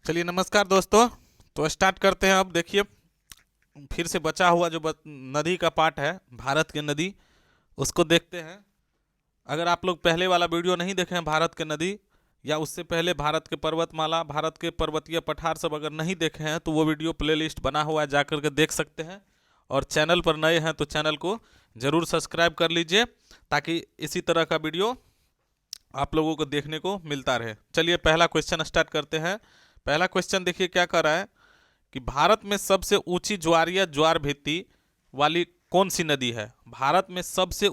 चलिए नमस्कार दोस्तों। तो स्टार्ट करते हैं। अब देखिए, फिर से बचा हुआ जो नदी का पार्ट है, भारत की नदी, उसको देखते हैं। अगर आप लोग पहले वाला वीडियो नहीं देखे हैं भारत के नदी, या उससे पहले भारत के पर्वतमाला, भारत के पर्वतीय पठार सब अगर नहीं देखे हैं तो वो वीडियो प्लेलिस्ट बना हुआ है, जाकर के देख सकते हैं। और चैनल पर नए हैं तो चैनल को ज़रूर सब्सक्राइब कर लीजिए, ताकि इसी तरह का वीडियो आप लोगों को देखने को मिलता रहे। चलिए पहला क्वेश्चन स्टार्ट करते हैं। पहला क्वेश्चन देखिए क्या कर रहा है कि भारत में सबसे ऊंची ज्वारीय ज्वार भित्ति वाली कौन सी नदी है। भारत में सबसे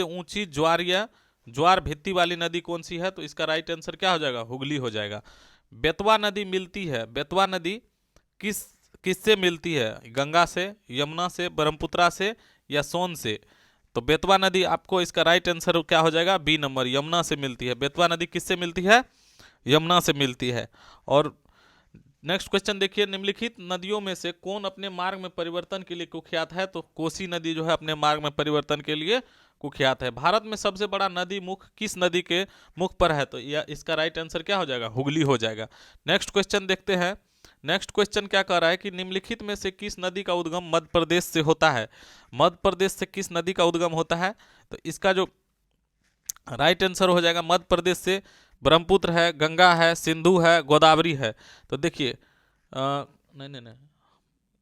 ऊंची ज्वारीय ज्वार भित्ति वाली नदी कौन सी है? तो इसका राइट आंसर क्या हो जाएगा? हुगली हो जाएगा। बेतवा नदी मिलती है, बेतवा नदी किस किससे मिलती है? गंगा से, यमुना से, ब्रह्मपुत्रा से या सोन से? तो बेतवा नदी आपको इसका राइट आंसर क्या हो जाएगा? बी नंबर, यमुना से मिलती है। बेतवा नदी किससे मिलती है? यमुना से मिलती है। और नेक्स्ट क्वेश्चन देखिए, निम्नलिखित नदियों में से कौन अपने मार्ग में परिवर्तन के लिए कुख्यात है? तो कोसी नदी जो है अपने मार्ग में परिवर्तन के लिए कुख्यात है। भारत में सबसे बड़ा नदी मुख किस नदी के मुख पर है? तो यह इसका राइट आंसर क्या हो जाएगा? हुगली हो जाएगा। नेक्स्ट क्वेश्चन देखते हैं। नेक्स्ट क्वेश्चन क्या कह रहा है कि निम्नलिखित में से किस नदी का उद्गम मध्य प्रदेश से होता है? मध्य प्रदेश से किस नदी का उद्गम होता है? तो इसका जो राइट आंसर हो जाएगा, मध्य प्रदेश से ब्रह्मपुत्र है, गंगा है, सिंधु है, गोदावरी है। तो देखिए नहीं नहीं नहीं,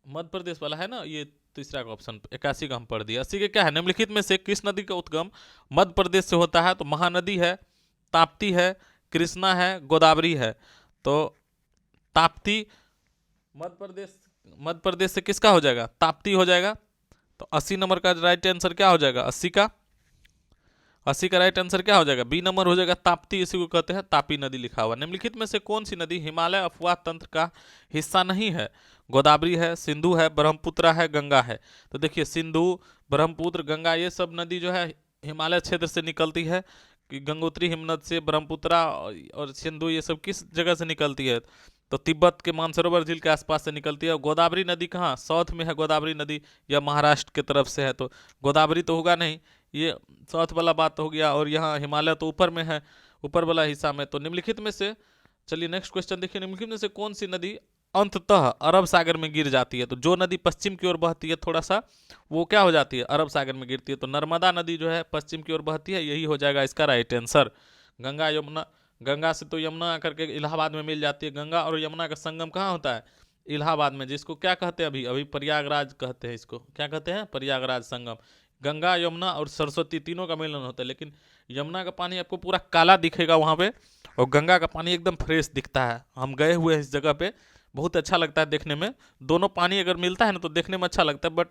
मध्य प्रदेश वाला है ना ये, तीसरा का ऑप्शन 81 का हम पढ़ दिया। 80 के क्या है? निम्नलिखित में से किस नदी का उद्गम मध्य प्रदेश से होता है? तो महानदी है, ताप्ती है, कृष्णा है, गोदावरी है। तो ताप्ती मध्य प्रदेश से किसका हो जाएगा? ताप्ती हो जाएगा। तो 80 नंबर का राइट आंसर क्या हो जाएगा? 80 का राइट आंसर क्या हो जाएगा? बी नंबर हो जाएगा, ताप्ती। इसी को कहते हैं तापी नदी लिखा हुआ। निम्नलिखित में से कौन सी नदी हिमालय अपवाह तंत्र का हिस्सा नहीं है? गोदावरी है, सिंधु है, ब्रह्मपुत्र है, गंगा है। तो देखिए, सिंधु, ब्रह्मपुत्र, गंगा ये सब नदी जो है हिमालय क्षेत्र से निकलती है। कि गंगोत्री हिमनद से ब्रह्मपुत्रा और सिंधु ये सब किस जगह से निकलती है? तो तिब्बत के मानसरोवर झील के आसपास से निकलती है। गोदावरी नदी कहाँ? साउथ में है गोदावरी नदी, या महाराष्ट्र के तरफ से है। तो गोदावरी तो होगा नहीं, ये साउथ वाला बात हो गया। और यहाँ हिमालय तो ऊपर में है, ऊपर वाला हिस्सा में। तो निम्नलिखित में से, चलिए नेक्स्ट क्वेश्चन देखिए, निम्नलिखित में से कौन सी नदी अंततः अरब सागर में गिर जाती है? तो जो नदी पश्चिम की ओर बहती है थोड़ा सा, वो क्या हो जाती है? अरब सागर में गिरती है। तो नर्मदा नदी जो है पश्चिम की ओर बहती है, यही हो जाएगा इसका राइट आंसर। गंगा यमुना, गंगा से तो यमुना आकर के इलाहाबाद में मिल जाती है। गंगा और यमुना का संगम कहाँ होता है? इलाहाबाद में, जिसको क्या कहते हैं? अभी अभी प्रयागराज कहते हैं। इसको क्या कहते हैं? प्रयागराज संगम। गंगा, यमुना और सरस्वती तीनों का मिलन होता है। लेकिन यमुना का पानी आपको पूरा काला दिखेगा वहाँ पे, और गंगा का पानी एकदम फ्रेश दिखता है। हम गए हुए हैं इस जगह पे, बहुत अच्छा लगता है देखने में। दोनों पानी अगर मिलता है ना तो देखने में अच्छा लगता है, बट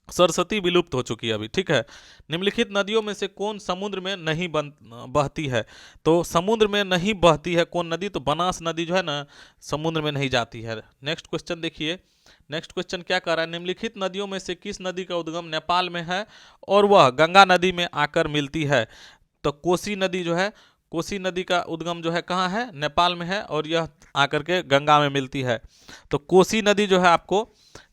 सरस्वती विलुप्त हो चुकी है अभी। ठीक है। निम्नलिखित नदियों में से कौन समुद्र में नहीं बहती है? तो समुद्र में नहीं बहती है कौन नदी? तो बनास नदी जो है ना, समुद्र में नहीं जाती है। नेक्स्ट क्वेश्चन देखिए। नेक्स्ट क्वेश्चन क्या कर रहा है? निम्नलिखित नदियों में से किस नदी का उद्गम नेपाल में है और वह गंगा नदी में आकर मिलती है? तो कोसी नदी जो है, कोसी नदी का उद्गम जो है कहाँ है? नेपाल में है, और यह आकर के गंगा में मिलती है। तो कोसी नदी जो है आपको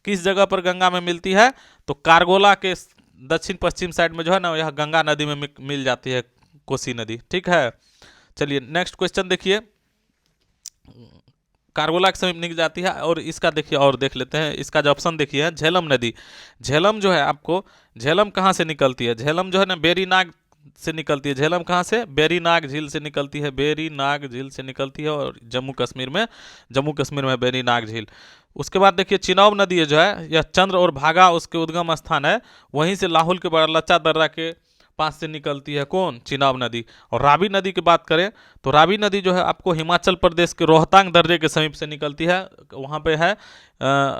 किस जगह पर गंगा में मिलती है? तो कारगोला के दक्षिण पश्चिम साइड में जो है ना, यह गंगा नदी में मिल जाती है कोसी नदी। ठीक है। चलिए नेक्स्ट क्वेश्चन देखिए। कारगोला के समीप निकल जाती है। और इसका देखिए और देख लेते हैं, इसका जो ऑप्शन देखिए, झेलम नदी। झेलम जो है आपको, झेलम कहाँ से निकलती है? झेलम जो है ना बेरीनाग से निकलती है। झेलम कहाँ से? बेरीनाग झील से निकलती है। बेरीनाग झील से निकलती है, और जम्मू कश्मीर में बेरीनाग झील। उसके बाद देखिए, चिनाब नदी है जो है, यह चंद्र और भागा उसके उद्गम स्थान है। वहीं से लाहौल के बड़लच्चा दर्रा के पास से निकलती है कौन? चिनाब नदी। और रावी नदी की बात करें तो रावी नदी जो है आपको हिमाचल प्रदेश के रोहतांग दर्रे के समीप से निकलती है। वहाँ पे है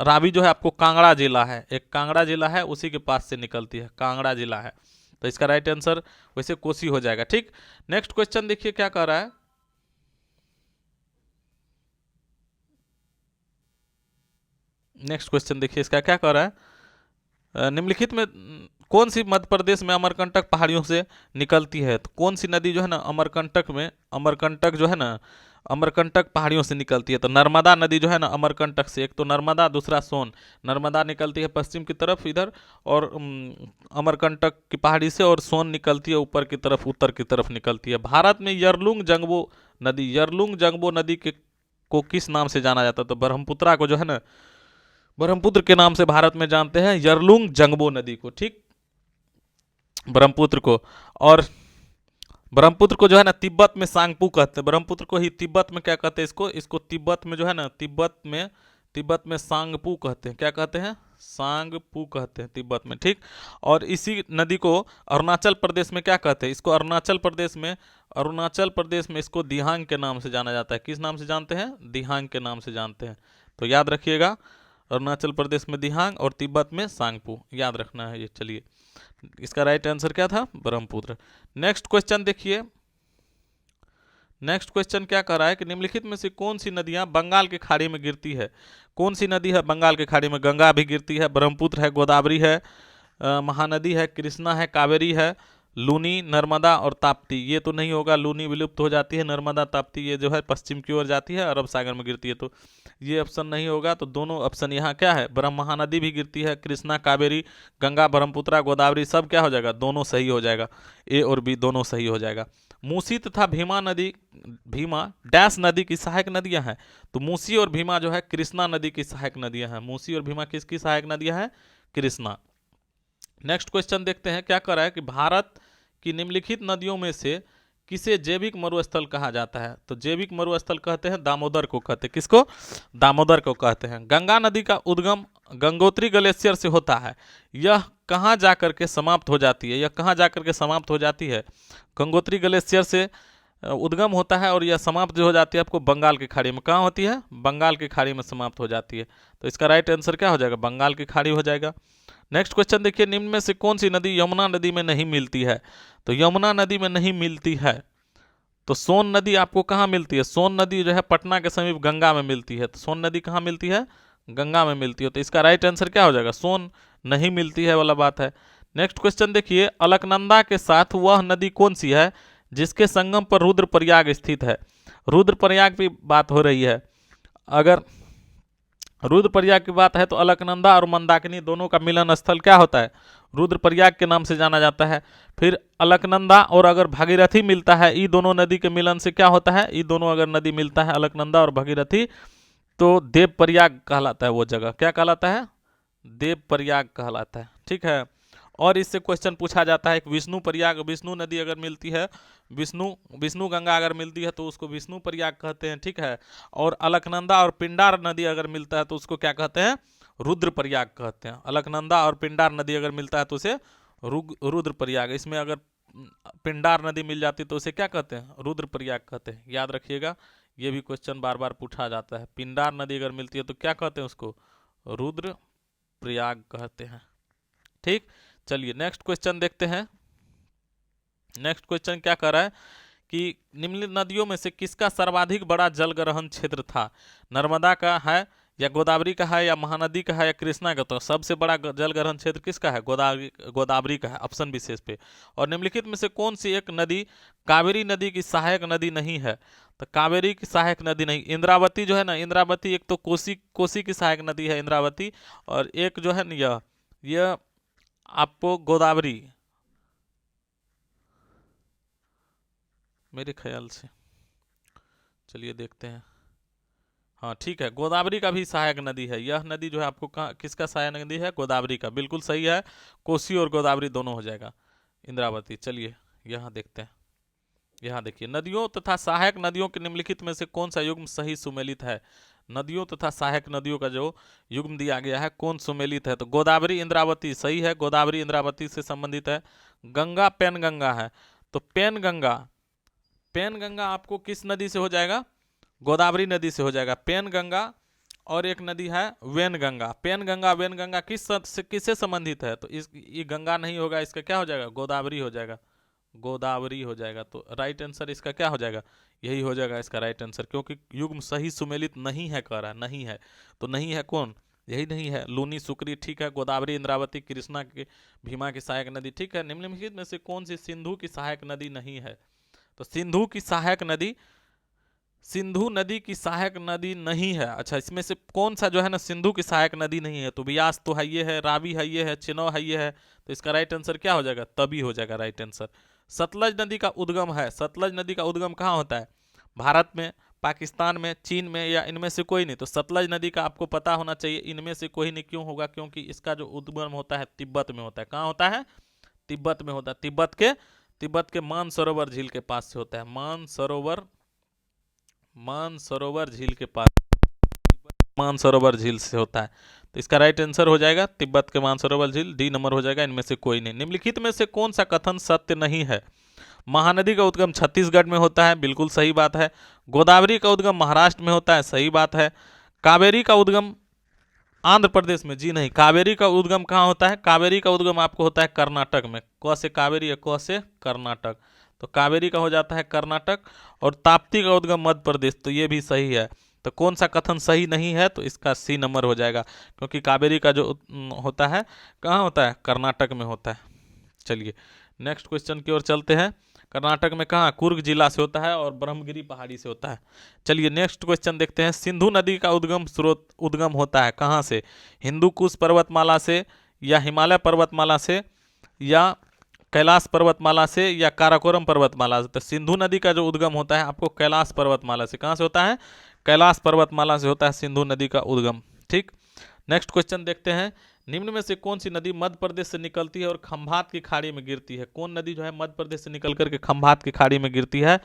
रावी जो है आपको कांगड़ा जिला है, एक कांगड़ा जिला है, उसी के पास से निकलती है, कांगड़ा जिला है। तो इसका राइट आंसर वैसे कोसी हो जाएगा। ठीक। नेक्स्ट क्वेश्चन देखिए क्या कह रहा है। नेक्स्ट क्वेश्चन देखिए इसका क्या कह रहा है। निम्नलिखित में कौन सी मध्य प्रदेश में अमरकंटक पहाड़ियों से निकलती है? तो कौन सी नदी जो है ना अमरकंटक में, अमरकंटक जो है ना, अमरकंटक पहाड़ियों से निकलती है। तो नर्मदा नदी जो है ना अमरकंटक से, एक तो नर्मदा दूसरा सोन, नर्मदा निकलती है पश्चिम की तरफ इधर और अमरकंटक की पहाड़ी से, और सोन निकलती है ऊपर की तरफ, उत्तर की तरफ निकलती है। भारत में यरलुंग जंगबो नदी के को किस नाम से जाना जाता है? तो ब्रह्मपुत्रा को जो है ना ब्रह्मपुत्र के नाम से भारत में जानते हैं, यरलुंग जंगबो नदी को, ठीक, ब्रह्मपुत्र को। और ब्रह्मपुत्र को जो है ना तिब्बत में सांगपू कहते हैं, ब्रह्मपुत्र को ही तिब्बत में क्या कहते हैं? इसको तिब्बत में जो है ना तिब्बत में सांगपू कहते हैं। क्या कहते हैं? सांगपू कहते हैं तिब्बत में, ठीक। और इसी नदी को अरुणाचल प्रदेश में क्या कहते हैं? इसको अरुणाचल प्रदेश में इसको दिहांग के नाम से जाना जाता है। किस नाम से जानते हैं? दिहांग के नाम से जानते हैं। तो याद रखिएगा, अरुणाचल प्रदेश में दिहांग और तिब्बत में सांगपू, याद रखना है ये। चलिए, इसका राइट आंसर क्या था? ब्रह्मपुत्र। नेक्स्ट क्वेश्चन देखिए, नेक्स्ट क्वेश्चन क्या कर रहा है कि निम्नलिखित में से कौन सी नदियां बंगाल की खाड़ी में गिरती है? कौन सी नदी है बंगाल की खाड़ी में? गंगा भी गिरती है, ब्रह्मपुत्र है, गोदावरी है, महानदी है, कृष्णा है, कावेरी है, लूनी, नर्मदा और ताप्ती। ये तो नहीं होगा, लूनी विलुप्त हो जाती है, नर्मदा ताप्ती ये जो है पश्चिम की ओर जाती है, अरब सागर में गिरती है, तो ये ऑप्शन नहीं होगा। तो दोनों ऑप्शन यहाँ क्या है? महानदी भी गिरती है, कृष्णा, कावेरी, गंगा, ब्रह्मपुत्रा, गोदावरी, सब क्या हो जाएगा? दोनों सही हो जाएगा, ए और बी दोनों सही हो जाएगा। मूसी तथा भीमा डैश नदी की सहायक नदियां हैं। तो मूसी और भीमा जो है कृष्णा नदी की सहायक नदियां हैं। मूसी और भीमा किसकी सहायक नदियां हैं? कृष्णा। नेक्स्ट क्वेश्चन देखते हैं, क्या कर रहा है कि भारत की निम्नलिखित नदियों में से किसे जैविक मरुस्थल कहा जाता है? तो जैविक मरुस्थल कहते हैं दामोदर को कहते हैं। किसको? दामोदर को कहते हैं। गंगा नदी का उद्गम गंगोत्री ग्लेशियर से होता है। यह कहाँ जाकर के समाप्त हो जाती है? गंगोत्री ग्लेशियर से उद्गम होता है और यह समाप्त जो हो जाती है आपको बंगाल की खाड़ी में। कहाँ होती है? बंगाल की खाड़ी में समाप्त हो जाती है। तो इसका राइट आंसर क्या हो जाएगा? बंगाल की खाड़ी हो जाएगा। नेक्स्ट क्वेश्चन देखिए, निम्न में से कौन सी नदी यमुना नदी में नहीं मिलती है? तो यमुना नदी में नहीं मिलती है। तो सोन नदी आपको कहाँ मिलती है? सोन नदी जो है पटना के समीप गंगा में मिलती है। तो सोन नदी कहाँ मिलती है? गंगा में मिलती है। तो इसका राइट आंसर क्या हो जाएगा? सोन नहीं मिलती है वाला बात है। नेक्स्ट क्वेश्चन देखिए, अलकनंदा के साथ वह नदी कौन सी है जिसके संगम पर रुद्रप्रयाग स्थित है? रुद्रप्रयाग की बात हो रही है। अगर रुद्रप्रयाग की बात है तो अलकनंदा और मंदाकिनी दोनों का मिलन स्थल क्या होता है? रुद्रप्रयाग के नाम से जाना जाता है। फिर अलकनंदा और अगर भागीरथी मिलता है, ये दोनों नदी के मिलन से क्या होता है? ये दोनों अगर नदी मिलता है अलकनंदा और भागीरथी, तो देवप्रयाग कहलाता है वो जगह। क्या कहलाता है? देवप्रयाग कहलाता है, ठीक है। और इससे क्वेश्चन पूछा जाता है कि विष्णु नदी अगर मिलती है, विष्णु गंगा अगर मिलती है तो उसको विष्णु प्रयाग कहते हैं, ठीक है। और अलकनंदा और पिंडार नदी अगर मिलता है तो उसको क्या कहते हैं? रुद्र प्रयाग कहते हैं। अलकनंदा और पिंडार नदी अगर मिलता है तो उसे रुद्र प्रयाग। इसमें अगर पिंडार नदी मिल जाती है तो उसे क्या कहते हैं? रुद्र प्रयाग कहते हैं। याद रखिएगा, ये भी क्वेश्चन बार बार पूछा जाता है। पिंडार नदी अगर मिलती है तो क्या कहते हैं उसको? रुद्र प्रयाग कहते हैं, ठीक। चलिए नेक्स्ट क्वेश्चन देखते हैं। नेक्स्ट क्वेश्चन क्या कर रहा है कि निम्नलिखित नदियों में से किसका सर्वाधिक बड़ा जल ग्रहण क्षेत्र था? नर्मदा का है या गोदावरी का है या महानदी का है या कृष्णा का? तो सबसे बड़ा जल ग्रहण क्षेत्र किसका है? गोदावरी का है, ऑप्शन विशेष पे। और निम्नलिखित में से कौन सी एक नदी कावेरी नदी की सहायक नदी नहीं है? तो कावेरी की सहायक नदी नहीं, इंद्रावती जो है ना, इंद्रावती एक तो कोसी की सहायक नदी है इंद्रावती, और एक जो है ना यह आपको गोदावरी, मेरे ख्याल से, चलिए देखते हैं। हाँ ठीक है, गोदावरी का भी सहायक नदी है। यह नदी जो है आपको किसका सहायक नदी है? गोदावरी का, बिल्कुल सही है। कोसी और गोदावरी दोनों हो जाएगा। इंद्रावती। चलिए यहाँ देखते हैं। यहाँ देखिए, नदियों तथा सहायक नदियों के निम्नलिखित में से कौन सा युग्म सही सुमेलित है? नदियों तथा सहायक नदियों का जो युग्म दिया गया है कौन सुमेलित है? तो गोदावरी इंद्रावती सही है, गोदावरी इंद्रावती से संबंधित है। गंगा पेनगंगा है, तो पेनगंगा आपको किस नदी से हो जाएगा? गोदावरी नदी से हो जाएगा। पेनगंगा और एक नदी है वेनगंगा। पेनगंगा वेनगंगा किससे संबंधित है? तो ये गंगा नहीं होगा, इसका क्या हो जाएगा? गोदावरी हो जाएगा, गोदावरी हो जाएगा। तो राइट आंसर इसका क्या हो जाएगा? यही हो जाएगा इसका राइट आंसर, क्योंकि युग्म सही सुमेलित नहीं है कह रहा है, नहीं है। तो नहीं है कौन? यही नहीं है, लूनी सुकरी, ठीक है। गोदावरी इंद्रावती कृष्णा के भीमा की सहायक नदी, ठीक है। निम्नलिखित में से कौन सी सिंधु की सहायक नदी नहीं है? तो सिंधु की सहायक नदी सिंधु नदी की सहायक नदी नहीं है। अच्छा, इसमें से कौन सा जो है ना सिंधु की सहायक नदी नहीं है? तो ब्यास तो है, ये है, रावी है, ये है, चिनाब है, ये है। तो इसका राइट आंसर क्या हो जाएगा? तभी हो जाएगा राइट आंसर। सतलज नदी का उद्गम है। सतलज नदी का उद्गम कहाँ होता है? भारत में, पाकिस्तान में, चीन में, या इनमें से कोई नहीं? तो सतलज नदी का आपको पता होना चाहिए, इनमें से कोई नहीं। क्यों होगा? क्योंकि इसका जो उद्गम होता है तिब्बत में होता है। कहाँ होता है? तिब्बत में होता है। तिब्बत के मानसरोवर झील के पास से होता है। मानसरोवर झील के पास, मानसरोवर झील से होता है। तो इसका राइट आंसर हो जाएगा तिब्बत के मानसरोवर झील, डी नंबर हो जाएगा। इनमें से कोई नहीं। निम्नलिखित में से कौन सा कथन सत्य नहीं है? महानदी का उद्गम छत्तीसगढ़ में होता है, बिल्कुल सही बात है। गोदावरी का उद्गम महाराष्ट्र में होता है, सही बात है। कावेरी का उद्गम आंध्र प्रदेश में, जी नहीं। कावेरी का उद्गम कहाँ होता है? कावेरी का उद्गम आपको होता है कर्नाटक में। क से कावेरी है, क से कर्नाटक, तो कावेरी का हो जाता है कर्नाटक। और ताप्ती का उद्गम मध्य प्रदेश, तो ये भी सही है। तो कौन सा कथन सही नहीं है? तो इसका सी नंबर हो जाएगा, क्योंकि कावेरी का जो होता है कहाँ होता है? कर्नाटक में होता है। चलिए नेक्स्ट क्वेश्चन की ओर चलते हैं। कर्नाटक में कहाँ? कुर्ग जिला से होता है और ब्रह्मगिरी पहाड़ी से होता है। चलिए नेक्स्ट क्वेश्चन देखते हैं। सिंधु नदी का उद्गम होता है कहाँ से? हिंदू कुश पर्वतमाला से, या हिमालय पर्वतमाला से, या कैलाश पर्वतमाला से, या काराकोरम पर्वतमाला से? तो सिंधु नदी का जो उद्गम होता है आपको कैलाश पर्वतमाला से। कहाँ से होता है? कैलाश पर्वतमाला से होता है सिंधु नदी का उद्गम। ठीक, नेक्स्ट क्वेश्चन देखते हैं। निम्न में से कौन सी नदी मध्य प्रदेश से निकलती है और खंभात की खाड़ी में गिरती है? कौन नदी जो है मध्य प्रदेश से निकल करके खंभात की खाड़ी में गिरती है?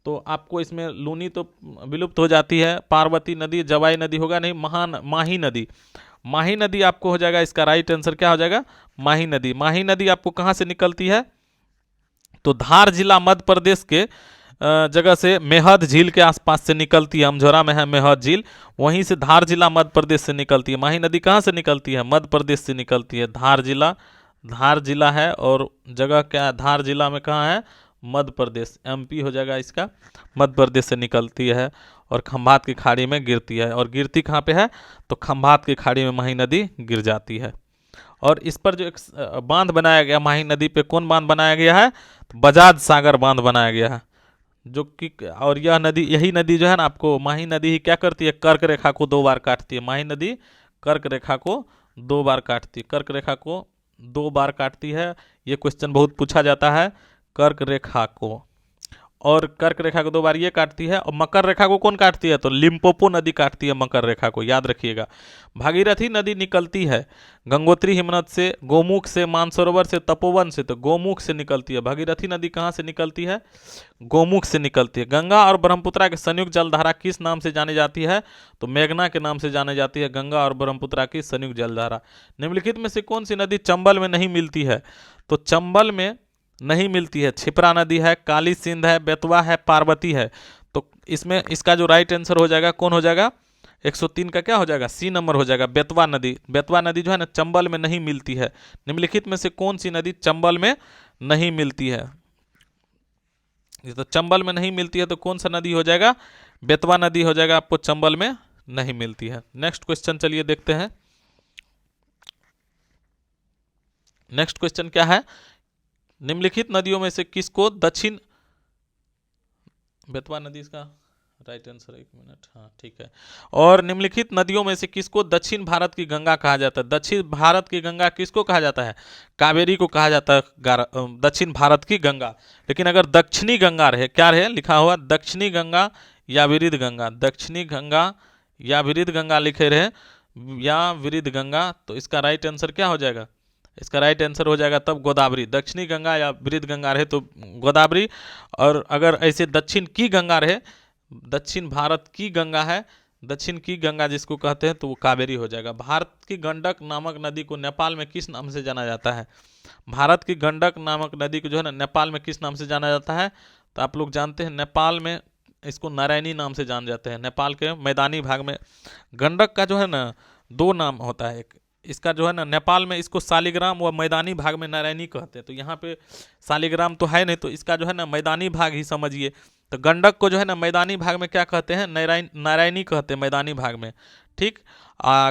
तो आपको इसमें लूनी तो विलुप्त हो जाती है, पार्वती नदी, जवाई नदी होगा नहीं, माही नदी। माही नदी आपको हो जाएगा, इसका राइट आंसर क्या हो जाएगा? माही नदी। माही नदी आपको कहाँ से निकलती है? तो धार जिला मध्य प्रदेश के जगह से मेहद झील के आसपास से निकलती है। अमझोरा में है मेहद झील, वहीं से धार जिला मध्य प्रदेश से निकलती है। माही नदी कहाँ से निकलती है? मध्य प्रदेश से निकलती है। धार जिला है, और जगह क्या है? धार जिला में कहाँ है? मध्य प्रदेश, एमपी हो जाएगा इसका। मध्य प्रदेश से निकलती है और खंभात की खाड़ी में गिरती है। और गिरती कहाँ पे है? तो खंभात की खाड़ी में माही नदी गिर जाती है। और इस पर जो एक बांध बनाया गया माही नदी पे, कौन बांध बनाया गया है? तो बजाज सागर बांध बनाया गया है, जो कि, और यह नदी, यही नदी जो है ना आपको, माही नदी ही क्या करती है? कर्क रेखा को 2 बार काटती है। माही नदी कर्क रेखा को 2 बार काटती है। कर्क रेखा को 2 बार काटती है, ये क्वेश्चन बहुत पूछा जाता है। कर्क रेखा को, और कर्क रेखा को 2 बार ये काटती है। और मकर रेखा को कौन काटती है? तो लिम्पोपो नदी काटती है मकर रेखा को, याद रखिएगा। भागीरथी नदी निकलती है गंगोत्री हिमनद से, गोमुख से, मानसरोवर से, तपोवन से। तो गोमुख से निकलती है। भागीरथी नदी कहाँ से निकलती है? गोमुख से निकलती है। गंगा और ब्रह्मपुत्रा के संयुक्त जलधारा किस नाम से जानी जाती है? तो मेघना के नाम से जानी जाती है, गंगा और ब्रह्मपुत्रा की संयुक्त जलधारा। निम्नलिखित में से कौन सी नदी चंबल में नहीं मिलती है? तो चंबल में नहीं मिलती है क्षिप्रा नदी है, काली सिंध है, बेतवा है, पार्वती है। तो इसमें इसका जो राइट आंसर हो जाएगा कौन हो जाएगा? 103 का क्या हो जाएगा? सी नंबर हो जाएगा, बेतवा नदी। बेतवा नदी जो है ना चंबल में नहीं मिलती है। निम्नलिखित में से कौन सी नदी चंबल में नहीं मिलती है? ये तो चंबल में नहीं मिलती है, तो कौन सा नदी हो जाएगा? बेतवा नदी हो जाएगा, आपको चंबल में नहीं मिलती है। नेक्स्ट क्वेश्चन चलिए देखते हैं। नेक्स्ट क्वेश्चन क्या है? निम्नलिखित नदियों में से किसको दक्षिण, बेतवा नदी इसका राइट आंसर, 1 मिनट, हाँ ठीक है। और निम्नलिखित नदियों में से किसको दक्षिण भारत की गंगा कहा जाता है? दक्षिण भारत की गंगा किसको कहा जाता है? कावेरी को कहा जाता है दक्षिण भारत की गंगा। लेकिन अगर दक्षिणी गंगा रहे, क्या रहे लिखा हुआ? दक्षिणी गंगा या विरिध गंगा, दक्षिणी गंगा या विरिध गंगा लिखे रहे, या विरिध गंगा, तो इसका राइट आंसर क्या हो जाएगा? इसका राइट आंसर हो जाएगा तब गोदावरी। दक्षिणी गंगा या विरिध गंगा रहे तो गोदावरी, और अगर ऐसे दक्षिण की गंगा रहे, दक्षिण भारत की गंगा है, दक्षिण की गंगा जिसको कहते हैं, तो वो कावेरी हो जाएगा। भारत की गंडक नामक नदी को नेपाल में किस नाम से जाना जाता है? भारत की गंडक नामक नदी को जो है ना नेपाल में किस नाम से जाना जाता है? तो आप लोग जानते हैं नेपाल में इसको नारायणी नाम से जान जाते हैं। नेपाल के मैदानी भाग में गंडक का जो है ना 2 नाम होता है। एक इसका जो है ना नेपाल में इसको शालिग्राम व मैदानी भाग में नारायणी कहते हैं। तो यहाँ पे शालिग्राम तो है नहीं, तो इसका जो है ना मैदानी भाग ही समझिए। तो गंडक को जो है ना मैदानी भाग में क्या कहते हैं? नारायणी कहते हैं मैदानी भाग में। ठीक,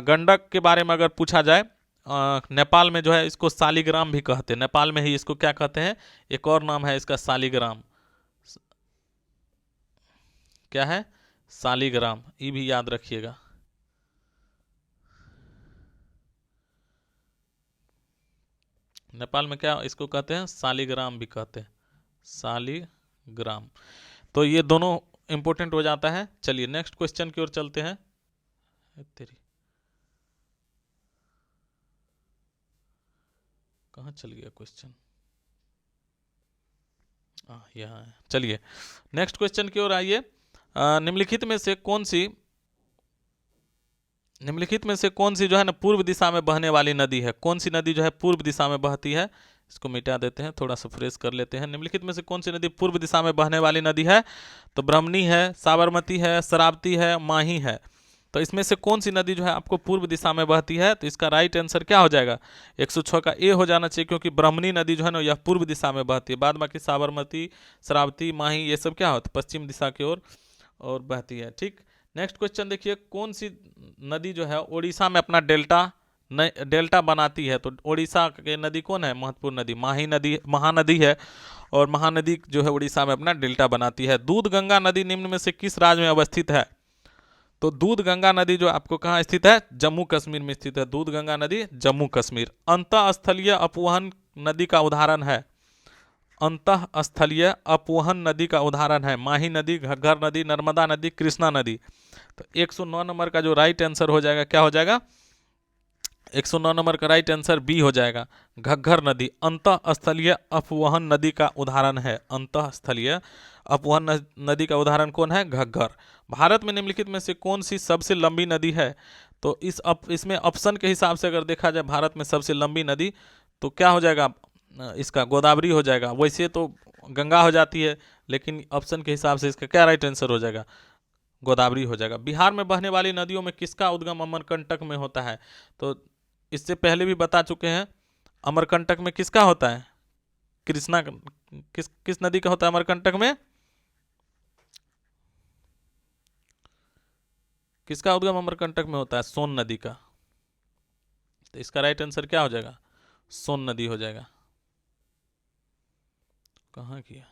गंडक के बारे में अगर पूछा जाए, नेपाल में जो है इसको शालिग्राम भी कहते हैं। नेपाल में ही इसको क्या कहते हैं? एक और नाम है इसका शालिग्राम। क्या है? शालिग्राम, ये भी याद रखिएगा। नेपाल में क्या इसको कहते हैं, शालिग्राम भी कहते हैं, शालिग्राम। तो ये दोनों इंपॉर्टेंट हो जाता है। चलिए नेक्स्ट क्वेश्चन की ओर चलते हैं। तेरी कहाँ चल गया क्वेश्चन, यहाँ है। चलिए नेक्स्ट क्वेश्चन की ओर आइए। निम्नलिखित में से कौन सी जो है ना पूर्व दिशा में बहने वाली नदी है, कौन सी नदी जो है पूर्व दिशा में बहती है। इसको मिटा देते हैं, थोड़ा सा फ्रेश कर लेते हैं। निम्नलिखित में से कौन सी नदी पूर्व दिशा में बहने वाली नदी है, तो ब्रह्मणी है, साबरमती है, शरावती है, माही है। तो इसमें से कौन सी नदी जो है आपको पूर्व दिशा में बहती है, तो इसका राइट आंसर क्या हो जाएगा, 106 का ए हो जाना चाहिए, क्योंकि ब्रह्मणी नदी जो है ना यह पूर्व दिशा में बहती है। बाद बाकी साबरमती, शरावती, माही ये सब क्या होता है, पश्चिम दिशा की ओर और बहती है। ठीक, नेक्स्ट क्वेश्चन देखिए, कौन सी नदी जो है उड़ीसा में अपना डेल्टा बनाती है। तो उड़ीसा के नदी कौन है, महत्वपूर्ण नदी माही नदी, महानदी है, और महानदी जो है उड़ीसा में अपना डेल्टा बनाती है। दूध गंगा नदी निम्न में से किस राज्य में अवस्थित है, तो दूध गंगा नदी जो आपको कहाँ स्थित है, जम्मू कश्मीर में स्थित है। दूध गंगा नदी जम्मू कश्मीर। अंतःस्थलीय अपवहन नदी का उदाहरण है, अंतःस्थलीय अपवहन नदी का उदाहरण है माही नदी, घग्गर नदी, नर्मदा नदी, कृष्णा नदी। तो 109 नंबर का जो राइट आंसर हो जाएगा क्या हो जाएगा, 109 नंबर का राइट आंसर बी हो जाएगा, घग्गर नदी अंतःस्थलीय अपवहन नदी का उदाहरण है। अंतःस्थलीय अपवहन नदी का उदाहरण कौन है, घग्गर। भारत में निम्नलिखित में से कौन सी सबसे लंबी नदी है, तो इसमें ऑप्शन के हिसाब से अगर देखा जाए भारत में सबसे लंबी नदी तो क्या हो जाएगा, इसका गोदावरी हो जाएगा। वैसे तो गंगा हो जाती है, लेकिन ऑप्शन के हिसाब से इसका क्या राइट आंसर हो जाएगा, गोदावरी हो जाएगा। बिहार में बहने वाली नदियों में किसका उद्गम अमरकंटक में होता है, तो इससे पहले भी बता चुके हैं, अमरकंटक में किसका होता है, कृष्णा, किस नदी का होता है अमरकंटक में, किसका उद्गम अमरकंटक में होता है, सोन नदी का। तो इसका राइट आंसर क्या हो जाएगा, सोन नदी हो जाएगा। कहाँ किया,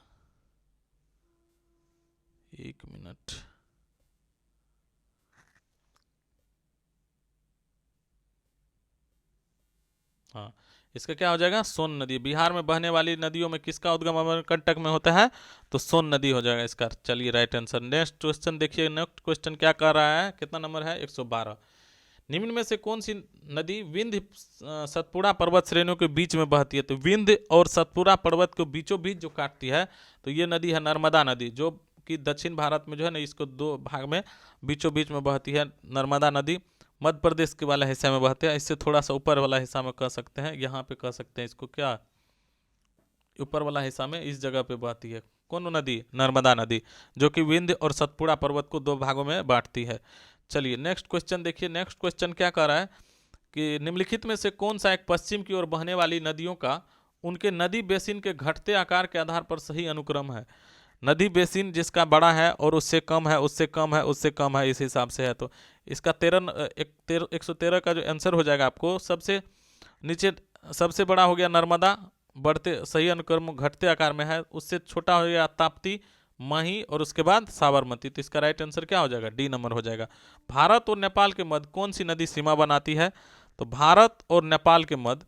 एक मिनट, हाँ इसका क्या हो जाएगा, सोन नदी। बिहार में बहने वाली नदियों में किसका उद्गम अमरकंटक में होता है, तो सोन नदी हो जाएगा इसका। चलिए राइट आंसर। नेक्स्ट क्वेश्चन देखिए, नेक्स्ट क्वेश्चन क्या कर रहा है, कितना नंबर है, 112। निम्न में से कौन सी नदी विंध्य सतपुड़ा पर्वत श्रेणियों के बीच में बहती है, तो विंध्य और सतपुड़ा पर्वत को बीचों बीच जो काटती है, तो ये नदी है नर्मदा नदी, जो कि दक्षिण भारत में जो है ना इसको दो भाग में बीचों बीच में बहती है। नर्मदा नदी मध्य प्रदेश के वाला हिस्से में बहते हैं, इससे थोड़ा सा ऊपर वाला हिस्सा में कह सकते हैं, यहाँ पे कह सकते हैं इसको क्या, ऊपर वाला हिस्सा में इस जगह पे बहती है कौन नदी, नर्मदा नदी, जो कि विंध्य और सतपुड़ा पर्वत को दो भागों में बांटती है। चलिए नेक्स्ट क्वेश्चन देखिए, नेक्स्ट क्वेश्चन क्या कह रहा है कि निम्नलिखित में से कौन सा एक पश्चिम की ओर बहने वाली नदियों का उनके नदी बेसिन के घटते आकार के आधार पर सही अनुक्रम है। नदी बेसिन जिसका बड़ा है और उससे कम है, उससे कम है, उससे कम है, इस हिसाब से है। तो इसका 113 का जो आंसर हो जाएगा आपको, सबसे नीचे सबसे बड़ा हो गया नर्मदा, बढ़ते सही अनुक्रम घटते आकार में है, उससे छोटा हो गया ताप्ती, माही, और उसके बाद साबरमती। तो इसका राइट आंसर क्या हो जाएगा, डी नंबर हो जाएगा। भारत और नेपाल के मध्य कौन सी नदी सीमा बनाती है, तो भारत और नेपाल के मध्य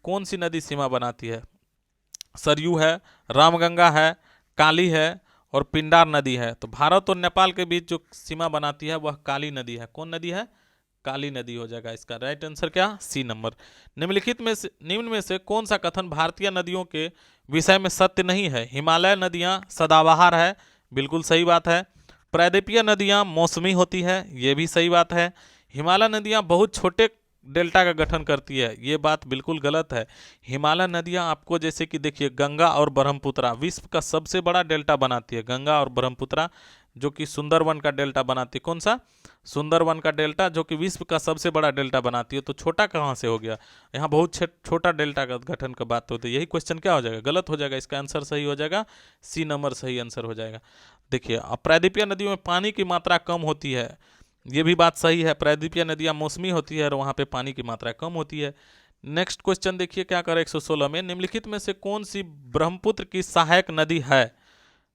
कौन सी नदी सीमा बनाती है, सरयू है, रामगंगा है, काली है और पिंडार नदी है। तो भारत और नेपाल के बीच जो सीमा बनाती है वह काली नदी है। कौन नदी है, काली नदी हो जाएगा इसका राइट आंसर क्या, सी नंबर। निम्न में से कौन सा कथन भारतीय नदियों के विषय में सत्य नहीं है, हिमालय नदियां सदाबहार है, बिल्कुल सही बात है। प्रायद्वीपीय नदियां मौसमी होती है, ये भी सही बात है। हिमालय नदियां बहुत छोटे डेल्टा का गठन करती है, ये बात बिल्कुल गलत है। हिमालय नदियां आपको जैसे कि देखिए गंगा और ब्रह्मपुत्रा विश्व का सबसे बड़ा डेल्टा बनाती है, गंगा और ब्रह्मपुत्रा, जो कि सुंदरवन का डेल्टा बनाती है। कौन सा, सुंदरवन का डेल्टा, जो कि विश्व का सबसे बड़ा डेल्टा बनाती है। तो छोटा कहाँ से हो गया, यहाँ बहुत छोटा डेल्टा का गठन का बात होती है। यही क्वेश्चन क्या हो जाएगा, गलत हो जाएगा। इसका आंसर सही हो जाएगा, सी नंबर सही आंसर हो जाएगा। देखिए अब प्रायद्वीपीय नदियों में पानी की मात्रा कम होती है, ये भी बात सही है। प्रायद्वीपीय नदियाँ मौसमी होती है और वहाँ पे पानी की मात्रा कम होती है। नेक्स्ट क्वेश्चन देखिए क्या करें, 116 में निम्नलिखित में से कौन सी ब्रह्मपुत्र की सहायक नदी है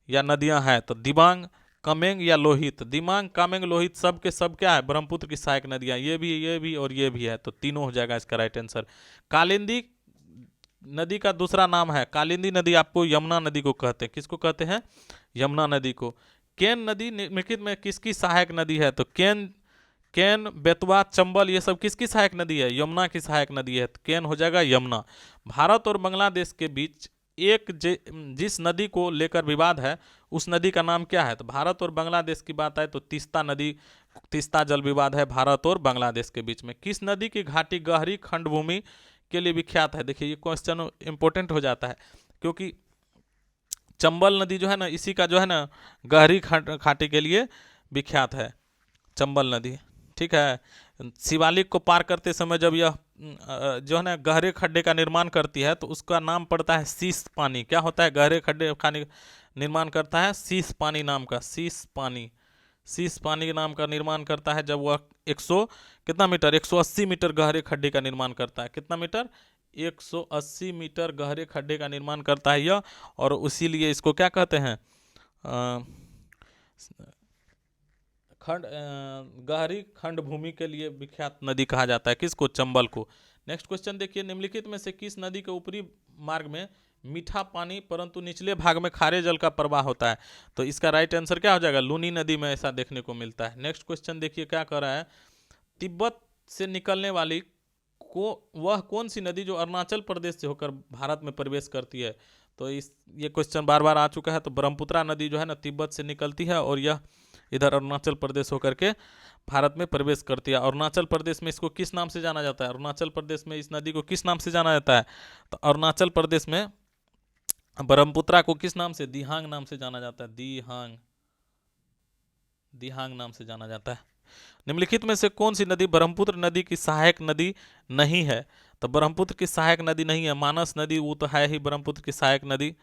या नदियां हैं, तो दिबांग, कमेंग या लोहित। दिमांग, कामेंग, लोहित सब के सब क्या है, ब्रह्मपुत्र की सहायक नदियां। ये भी और ये भी है, तो तीनों हो जाएगा इसका राइट आंसर। कालिंदी नदी का दूसरा नाम है, कालिंदी नदी आपको यमुना नदी को कहते हैं। किसको कहते हैं, यमुना नदी को। केन नदी निम्नलिखित में किसकी सहायक नदी है, तो केन, बेतवा, चंबल ये सब किसकी सहायक नदी है, यमुना की सहायक नदी है, तो केन हो जाएगा यमुना। भारत और बांग्लादेश के बीच जिस नदी को लेकर विवाद है उस नदी का नाम क्या है, तो भारत और बांग्लादेश की बात आए तो तीस्ता नदी, तीस्ता जल विवाद है भारत और बांग्लादेश के बीच में। किस नदी की घाटी गहरी खंड भूमि के लिए विख्यात है। देखिए ये क्वेश्चन इंपॉर्टेंट हो जाता है, क्योंकि चंबल नदी जो है ना, इसी का जो है ना गहरी घाटी के लिए विख्यात है चंबल नदी। ठीक है, शिवालिक को पार करते समय जब यह जो है ना गहरे खड्डे का निर्माण करती है तो उसका नाम पड़ता है शीश पानी। क्या होता है, गहरे खड्डे का निर्माण करता है शीश पानी नाम का, शीश पानी के नाम का निर्माण करता है जब वह 100 कितना मीटर, 180 मीटर गहरे खड्डे का निर्माण करता है। कितना मीटर, 180 मीटर गहरे खड्डे का निर्माण करता है यह, और इसीलिए इसको क्या कहते हैं, गहरी खंड भूमि के लिए विख्यात नदी कहा जाता है। किसको, चंबल को। नेक्स्ट क्वेश्चन देखिए, निम्नलिखित में से किस नदी के ऊपरी मार्ग में मीठा पानी परंतु निचले भाग में खारे जल का प्रवाह होता है, तो इसका राइट आंसर क्या हो जाएगा, लूनी नदी में ऐसा देखने को मिलता है। नेक्स्ट क्वेश्चन देखिए क्या कर रहा है, तिब्बत से निकलने वाली वह कौन सी नदी जो अरुणाचल प्रदेश से होकर भारत में प्रवेश करती है, तो ये क्वेश्चन बार बार आ चुका है। तो ब्रह्मपुत्रा नदी जो है ना तिब्बत से निकलती है और यह इधर अरुणाचल प्रदेश होकर के भारत में प्रवेश करती है। अरुणाचल प्रदेश में इसको किस नाम से जाना जाता है, अरुणाचल प्रदेश में इस नदी को किस नाम से जाना जाता है, तो अरुणाचल प्रदेश में ब्रह्मपुत्रा को किस नाम से, दिहांग नाम से जाना जाता है, दिहांग नाम से जाना जाता है। निम्नलिखित में से कौन सी नदी ब्रह्मपुत्र नदी की सहायक नदी नहीं है, तो ब्रह्मपुत्र की सहायक नदी नहीं है मानस नदी, वो तो है ही ब्रह्मपुत्र की सहायक नदी,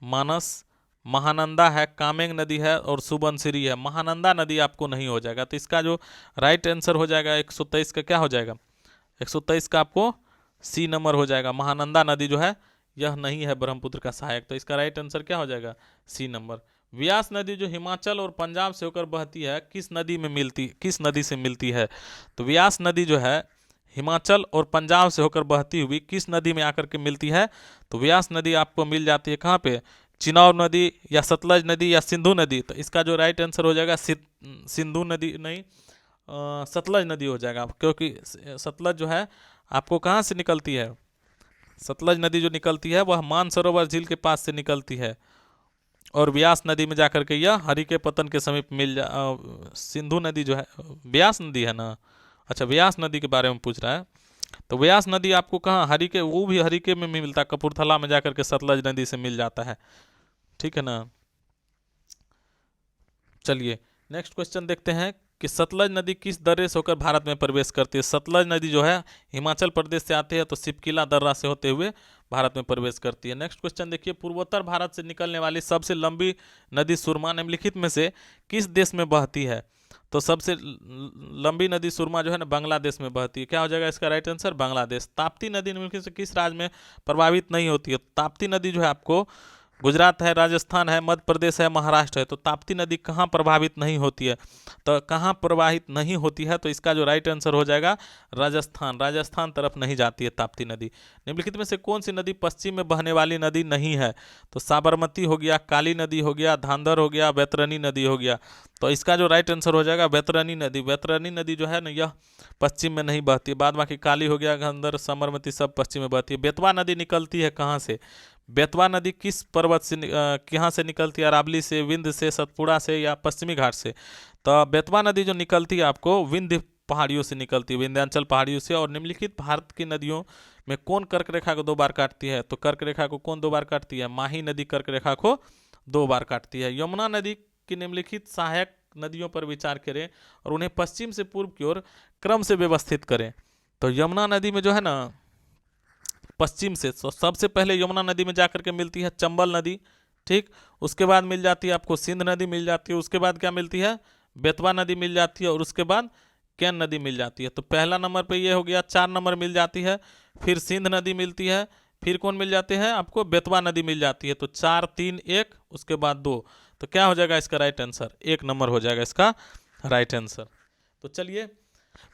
मानस। महानंदा है, कामेंग नदी है और सुबनसिरी है। महानंदा नदी आपको नहीं हो जाएगा, तो इसका जो राइट आंसर हो जाएगा 123 का क्या हो जाएगा, 123 का आपको सी नंबर हो जाएगा। महानंदा नदी जो है यह नहीं है ब्रह्मपुत्र का सहायक, तो इसका राइट आंसर क्या हो जाएगा, सी नंबर। व्यास नदी जो हिमाचल और पंजाब से होकर बहती है किस नदी से मिलती है, तो व्यास नदी जो है हिमाचल और पंजाब से होकर बहती हुई किस नदी में आकर के मिलती है, तो व्यास नदी आपको मिल जाती है कहाँ पे, चिनाब नदी या सतलज नदी या सिंधु नदी, तो इसका जो राइट आंसर हो जाएगा सिंधु नदी नहीं, सतलज नदी हो जाएगा, क्योंकि सतलज जो है आपको कहाँ से निकलती है, सतलज नदी जो निकलती है वह मानसरोवर झील के पास से निकलती है, और व्यास नदी में जाकर के यह हरिकेपतन के समीप सिंधु नदी जो है व्यास नदी है ना, अच्छा व्यास नदी के बारे में पूछ रहा है, तो व्यास नदी आपको कहाँ, वो भी हरिके में मिलता है, कपूरथला में जाकर के सतलज नदी से मिल जाता है। ठीक है ना। चलिए नेक्स्ट क्वेश्चन देखते हैं कि सतलज नदी किस दर्रे से होकर भारत में प्रवेश करती है। सतलज नदी जो है हिमाचल प्रदेश से आती है, तो सिपकिला दर्रा से होते हुए भारत में प्रवेश करती है। नेक्स्ट क्वेश्चन देखिए, पूर्वोत्तर भारत से निकलने वाली सबसे लंबी नदी सुरमा निम्नलिखित में से किस देश में बहती है, तो सबसे लंबी नदी सुरमा जो है ना बांग्लादेश में बहती है। क्या हो जाएगा इसका राइट आंसर, बांग्लादेश। ताप्ती नदी निम्नलिखित से किस राज्य में प्रभावित नहीं होती है, ताप्ती नदी जो है आपको गुजरात है, राजस्थान है, मध्य प्रदेश है, महाराष्ट्र है, तो ताप्ती नदी कहाँ प्रभावित नहीं होती है, तो कहाँ प्रवाहित नहीं होती है, तो इसका जो राइट आंसर हो जाएगा राजस्थान तरफ नहीं जाती है ताप्ती नदी। निम्नलिखित में से कौन सी नदी पश्चिम में बहने वाली नदी नहीं है, तो साबरमती हो गया, काली नदी हो गया, धांधर हो गया, बैतरनी नदी हो गया, तो इसका जो राइट आंसर हो जाएगा बैतरनी नदी। बैतरनी नदी जो है ना यह पश्चिम में नहीं बहती, बाद बाकी काली हो गया, धांधर, साबरमती सब पश्चिम में बहती है। बेतवा नदी निकलती है कहाँ से, बेतवा नदी किस पर्वत से कहाँ से निकलती है, अरावली से, विंध्य से, सतपुड़ा से या पश्चिमी घाट से, तो बेतवा नदी जो निकलती है आपको विंध्य पहाड़ियों से निकलती है, विंध्याचल पहाड़ियों से। और निम्नलिखित भारत की नदियों में कौन कर्क रेखा को 2 बार काटती है, तो कर्क रेखा को कौन 2 बार काटती है, माही नदी कर्क रेखा को 2 बार काटती है। यमुना नदी की निम्नलिखित सहायक नदियों पर विचार करें और उन्हें पश्चिम से पूर्व की ओर क्रम से व्यवस्थित करें, तो यमुना नदी में जो है ना पश्चिम से, तो सबसे पहले यमुना नदी में जाकर के मिलती है चंबल नदी, ठीक, उसके बाद मिल जाती है आपको सिंध नदी मिल जाती है, उसके बाद क्या मिलती है, बेतवा नदी मिल जाती है, और उसके बाद केन नदी मिल जाती है। तो पहला नंबर पे ये हो गया, 4 नंबर मिल जाती है, फिर सिंध नदी मिलती है, फिर कौन मिल जाते हैं आपको, बेतवा नदी मिल जाती है, तो 4 3 1 उसके बाद 2, तो क्या हो जाएगा इसका राइट आंसर? 1 नंबर हो जाएगा इसका राइट आंसर। तो चलिए,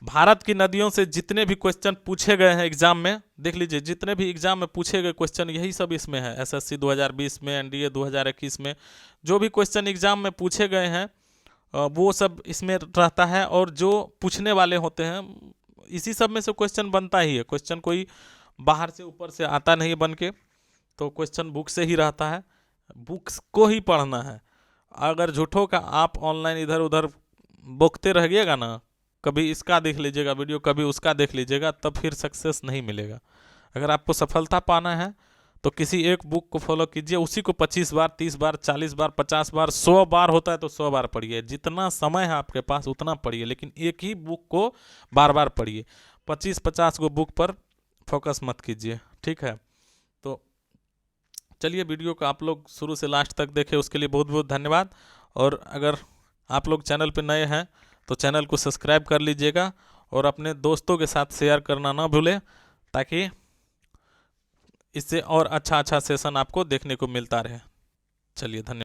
भारत की नदियों से जितने भी क्वेश्चन पूछे गए हैं एग्जाम में, देख लीजिए, जितने भी एग्जाम में पूछे गए क्वेश्चन यही सब इसमें है। एसएससी 2020 में, एनडीए 2021 में जो भी क्वेश्चन एग्जाम में पूछे गए हैं वो सब इसमें रहता है। और जो पूछने वाले होते हैं इसी सब में से क्वेश्चन बनता ही है। क्वेश्चन कोई बाहर से ऊपर से आता नहीं बन के, तो क्वेश्चन बुक से ही रहता है, बुक्स को ही पढ़ना है। अगर झूठों का आप ऑनलाइन इधर उधर बोकते रहिएगा ना, कभी इसका देख लीजिएगा वीडियो, कभी उसका देख लीजिएगा, तब फिर सक्सेस नहीं मिलेगा। अगर आपको सफलता पाना है तो किसी एक बुक को फॉलो कीजिए, उसी को 25 बार, 30 बार, 40 बार, 50 बार, 100 बार होता है तो 100 बार पढ़िए। जितना समय है आपके पास उतना पढ़िए, लेकिन एक ही बुक को बार बार पढ़िए। 25-50 को बुक पर फोकस मत कीजिए, ठीक है। तो चलिए, वीडियो को आप लोग शुरू से लास्ट तक देखें, उसके लिए बहुत बहुत धन्यवाद। और अगर आप लोग चैनल पर नए हैं तो चैनल को सब्सक्राइब कर लीजिएगा और अपने दोस्तों के साथ शेयर करना ना भूलें, ताकि इससे और अच्छा अच्छा सेशन आपको देखने को मिलता रहे। चलिए, धन्यवाद।